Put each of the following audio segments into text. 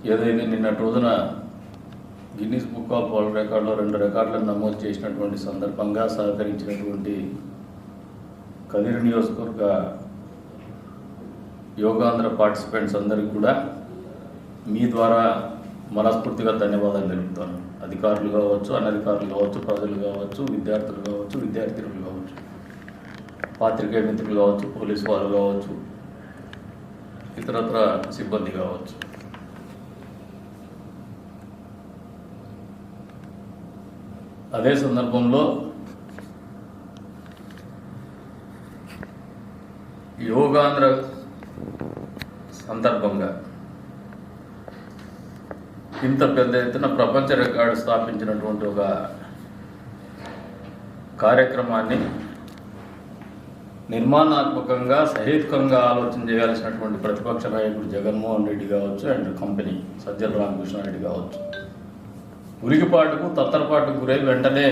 ఏదైతే నిన్నటి రోజున గిన్నీస్ బుక్ ఆఫ్ వరల్డ్ రికార్డులో 2 రికార్డులను నమోదు చేసినటువంటి సందర్భంగా సహకరించినటువంటి కదిరి నియోజకవర్గ యోగాంధ్ర పార్టిసిపెంట్స్ అందరికీ కూడా మీ ద్వారా మనస్ఫూర్తిగా ధన్యవాదాలు తెలుపుతాను. అధికారులు కావచ్చు, అనధికారులు కావచ్చు, ప్రజలు కావచ్చు, విద్యార్థులు కావచ్చు, విద్యార్థినులు కావచ్చు, పాత్రికేయ మిత్రులు కావచ్చు, పోలీసు వాళ్ళు కావచ్చు, ఇతరత్ర సిబ్బంది కావచ్చు. అదే సందర్భంలో యోగాంధ్ర సందర్భంగా ఇంత పెద్ద ఎత్తున ప్రపంచ రికార్డు స్థాపించినటువంటి ఒక కార్యక్రమాన్ని నిర్మాణాత్మకంగా సహేతుకంగా ఆలోచన చేయాల్సినటువంటి ప్రతిపక్ష నాయకుడు జగన్మోహన్ రెడ్డి కావచ్చు అండ్ కంపెనీ సజ్జల రామకృష్ణారెడ్డి కావచ్చు ఉరికిపాటుకు తత్తరపాటుకు గురై వెంటనే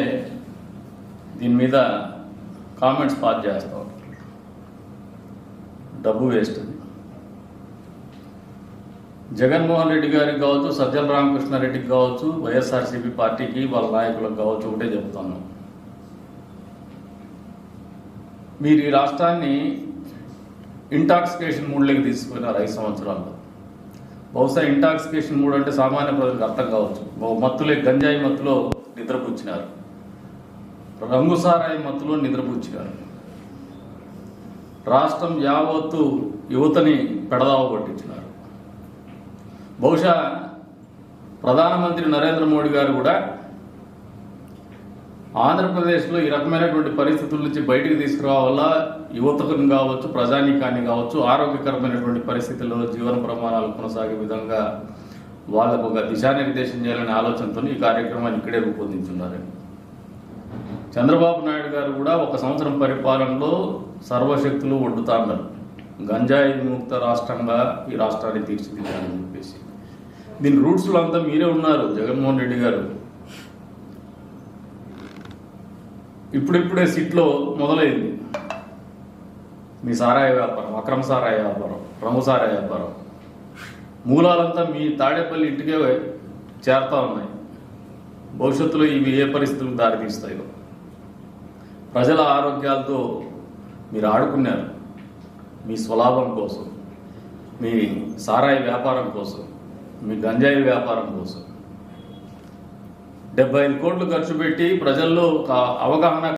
దీని మీద కామెంట్స్ పాస్ చేస్తాం. డబ్బు వేస్ట్. జగన్మోహన్ రెడ్డి గారికి కావచ్చు, సజ్జల రామకృష్ణారెడ్డికి కావచ్చు, వైఎస్ఆర్సీపీ పార్టీకి వాళ్ళ నాయకులకు కావచ్చు ఒకటే చెప్తాను, మీరు ఈ రాష్ట్రాన్ని ఇంటాక్సికేషన్ మూడ్లోకి తీసుకున్నారు 5 సంవత్సరాల్లో. బహుశా ఇంటాక్సికేషన్ మూడ్ అంటే సామాన్య ప్రజలకు అర్థం కావచ్చు. మత్తులే గంజాయి మత్తులో నిద్రపుచ్చినారు, రంగుసారాయి మత్తులో నిద్రపుచ్చినారు. రాష్ట్రం యావత్తు యువతని పెడదావ కొట్టించినారు. బహుశా ప్రధానమంత్రి నరేంద్ర మోడీ గారు కూడా ఆంధ్రప్రదేశ్లో ఈ రకమైనటువంటి పరిస్థితుల నుంచి బయటికి తీసుకురావాలా, యువతకు కావచ్చు, ప్రజానీకాన్ని కావచ్చు, ఆరోగ్యకరమైనటువంటి పరిస్థితుల్లో జీవన ప్రమాణాలు కొనసాగే విధంగా వాళ్ళకు ఒక దిశానిర్దేశం చేయాలనే ఆలోచనతో ఈ కార్యక్రమాన్ని ఇక్కడే రూపొందించున్నారు. చంద్రబాబు నాయుడు గారు కూడా 1 సంవత్సరం పరిపాలనలో సర్వశక్తులు ఒడ్డుతా అన్నారు, గంజాయి విముక్త రాష్ట్రంగా ఈ రాష్ట్రాన్ని తీర్చిదిద్దాలని చెప్పేసి. దీని రూట్స్లో అంతా మీరే ఉన్నారు జగన్మోహన్ రెడ్డి గారు. ఇప్పుడిప్పుడే సిట్లో మొదలైంది మీ సారాయి వ్యాపారం, అక్రమ సారాయి వ్యాపారం, రంగు సారాయి వ్యాపారం. మూలాలంతా మీ తాడేపల్లి ఇంటికే చేరుతా ఉన్నాయి. భవిష్యత్తులో ఇవి ఏ పరిస్థితులకు దారితీస్తాయో. ప్రజల ఆరోగ్యాలతో మీరు ఆడుకున్నారు మీ స్వలాభం కోసం, మీ సారాయి వ్యాపారం కోసం, మీ గంజాయి వ్యాపారం కోసం. 75 కోట్లు ఖర్చు పెట్టి ప్రజల్లో ఒక అవగాహన